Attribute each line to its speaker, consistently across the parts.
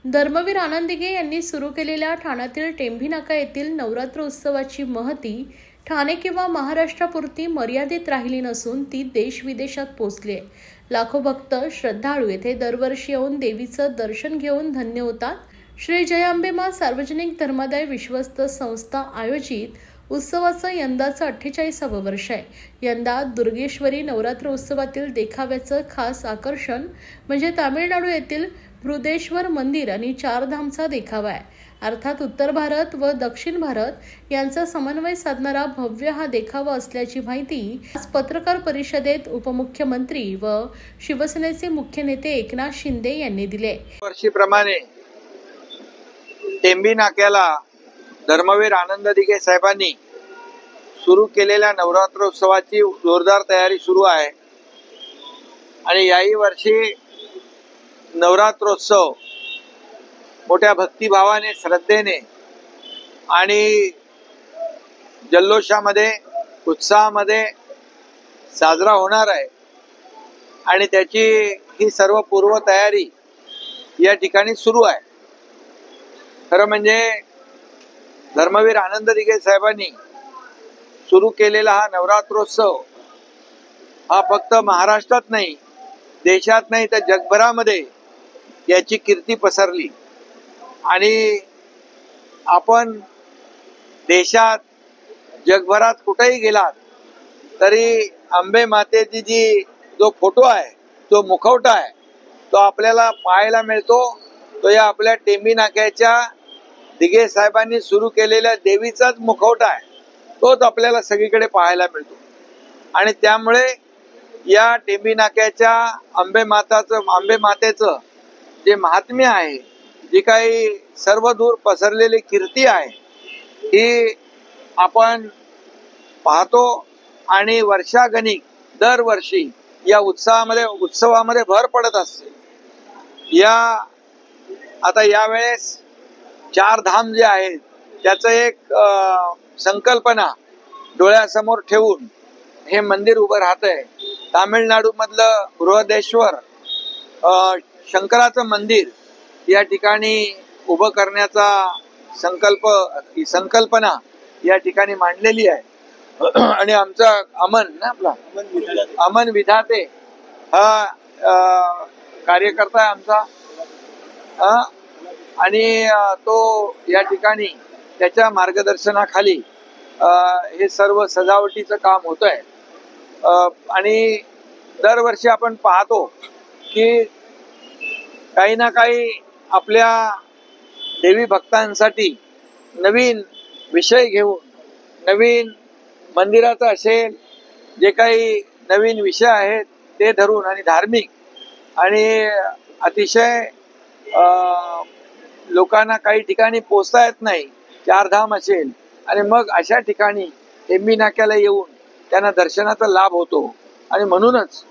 Speaker 1: धर्मवीर आनंद दिघे यांनी सुरू केलेल्या ठाण्यातील टेंभी नाका येथील नवरात्र उत्सवाची महती ठाणे किंवा महाराष्ट्रापुरती मर्यादित राहिली नसून ती देश-विदेशात पोहोचली आहे. लाखो भक्त श्रद्धाळू येथे दरवर्षी येऊन देवीचं दर्शन घेऊन धन्य होतात. श्री जय अंबे मां सार्वजनिक धर्मादाय विश्वस्त संस्था आयोजित उत्सवाचं यंदाचं 48वं वर्ष आहे. यंदा दुर्गेश्वरी नवरात्र उत्सवातील देखाव्याचं खास आकर्षण म्हणजे तामिळनाडू येथील बृहदेश्वर मंदिर आणि चारधामचा देखावा आहे. अर्थात उत्तर भारत व दक्षिण भारत यांचा समन्वय साधणारा भव्य हा देखावा असल्याची माहिती आज पत्रकार परिषदेत उपमुख्यमंत्री व शिवसेनेचे मुख्य नेते एकनाथ शिंदे यांनी दिले.
Speaker 2: वर्षीप्रमाणे टेंभी नाक्याला धर्मवीर आनंद दिघे साहेबांनी सुरू केलेल्या नवरात्रोत्सवाची जोरदार तयारी सुरू आहे आणि याही वर्षी नवरात्रोत्सव मोठ्या भक्तिभावाने, श्रद्धेने आणि जल्लोषामध्ये, उत्साहामध्ये साजरा होणार आहे आणि त्याची ही सर्व पूर्वतयारी या ठिकाणी सुरू आहे. खरं म्हणजे धर्मवीर आनंद दिघे साहेबांनी सुरू केलेला हा नवरात्रोत्सव हा फक्त महाराष्ट्रात नाही, देशात नाही तर जगभरामध्ये याची कीर्ती पसरली आणि आपण देशात जगभरात कुठेही गेलात तरी अंबे मातेची जो फोटो आहे, जो मुखवटा आहे, तो आपल्याला पाहायला मिळतो. तो या आपल्या टेंभी नाक्याच्या दिघे साहेबांनी सुरू केलेल्या देवीचाच मुखवटा आहे. तोच आपल्याला सगळीकडे पाहायला मिळतो आणि त्यामुळे या टेंभी नाक्याच्या अंबे मातेचं जे महात्म्य आहे, जी काही सर्वदूर पसरलेली कीर्ती आहे, ही आपण पाहतो आणि वर्षागणिक दरवर्षी या उत्सवामध्ये भर पडत असते. आता यावेळेस चार धाम जे आहेत त्याचं एक संकल्पना डोळ्यासमोर ठेवून हे मंदिर उभं राहतंय. तामिळनाडू मधलं बृहदेश्वर शंकराचं मंदिर या ठिकाणी उभं करण्याचा संकल्पना या ठिकाणी मांडलेली आहे आणि आमचा अमन विधाते हा कार्यकर्ता आहे आमचा आणि तो या ठिकाणी त्याच्या मार्गदर्शनाखाली हे सर्व सजावटीचं काम होत आहे आणि दरवर्षी आपण पाहतो की काही ना काही आपल्या देवी भक्तांसाठी नवीन विषय घेऊन, नवीन मंदिराचं असेल, जे काही नवीन विषय आहेत ते धरून आणि धार्मिक आणि अतिशय लोकांना काही ठिकाणी पोचता येत नाही, चारधाम असेल आणि मग अशा ठिकाणी टेंभी नाक्याला येऊन त्यांना दर्शनाचा लाभ होतो आणि म्हणूनच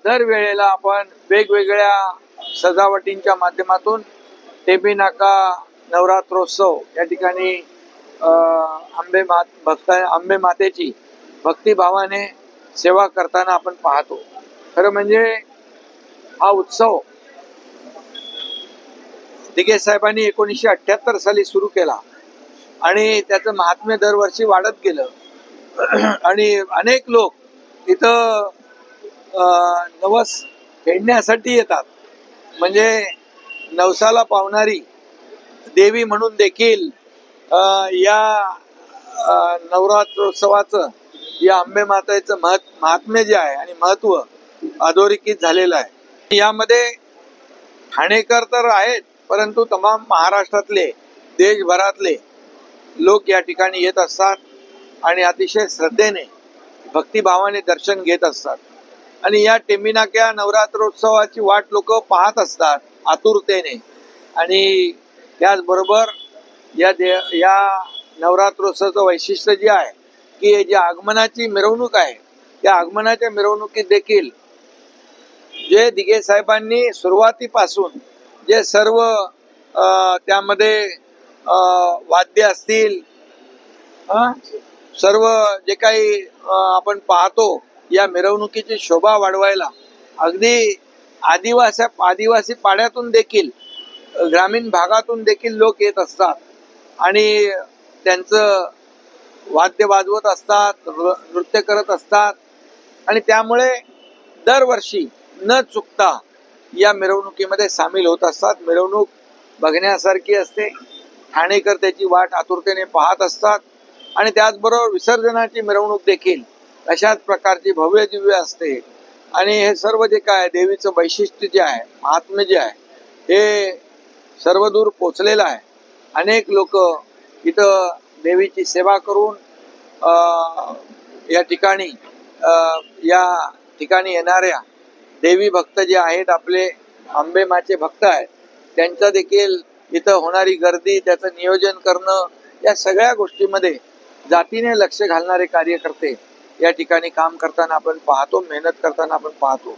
Speaker 2: दरवेळेला आपण वेगवेगळ्या सजावटींच्या माध्यमातून टेंभी नाका नवरात्रोत्सव या ठिकाणी अंबे मातेची भक्तिभावाने सेवा करताना आपण पाहतो. खरं म्हणजे हा उत्सव दिघे साहेबांनी 1978 साली सुरू केला आणि त्याचं महात्म्य दरवर्षी वाढत गेलं आणि अनेक लोक इथं नवस फेडण्यासाठी येतात. म्हणजे नवसाला पावणारी देवी म्हणून देखील या नवरात्रोत्सवाचं, या अंबे मातेचं महात्म्य जे आहे आणि महत्व अधोरेखित झालेलं आहे. यामध्ये ठाणेकर तर आहेत, परंतु तमाम महाराष्ट्रातले, देशभरातले लोक या ठिकाणी येत असतात आणि अतिशय श्रद्धेने, भक्तिभावाने दर्शन घेत असतात आणि या टेंभी नाक्या नवरात्रोत्सवाची वाट लोक पाहत असतात आतुरतेने. आणि त्याचबरोबर या नवरात्रोत्सवाचं वैशिष्ट्य जे आहे की जी आगमनाची मिरवणूक आहे, त्या आगमनाच्या मिरवणुकीत देखील जे दिघे साहेबांनी सुरुवातीपासून जे सर्व त्यामध्ये वाद्य असतील, सर्व जे काही आपण पाहतो या मिरवणुकीची शोभा वाढवायला अगदी आदिवासी पाड्यातून देखील ग्रामीण भागातून देखील लोक येत असतात आणि त्यांचं वाद्य वाजवत असतात, नृत्य करत असतात आणि त्यामुळे दरवर्षी न चुकता या मिरवणुकीमध्ये सामील होत असतात. मिरवणूक बघण्यासारखी असते. ठाणेकर त्याची वाट आतुरतेने पाहत असतात आणि त्याचबरोबर विसर्जनाची मिरवणूक देखील अशाच प्रकारची भव्य दिव्य असते. आणि हे सर्व जे काय देवीचं वैशिष्ट्य जे आहे, महात्म्य जे आहे, हे सर्वदूर पोचलेलं आहे. अनेक लोक इथं देवीची सेवा करून या ठिकाणी येणाऱ्या देवी भक्त जे आहेत, आपले अंबेमाचे भक्त आहेत, त्यांचं देखील इथं होणारी गर्दी, त्याचं नियोजन करणं, या सगळ्या गोष्टीमध्ये जातीने लक्ष घालणारे कार्यकर्ते या ठिकाणी काम करताना आपण पाहतो, मेहनत करताना आपण पाहतो.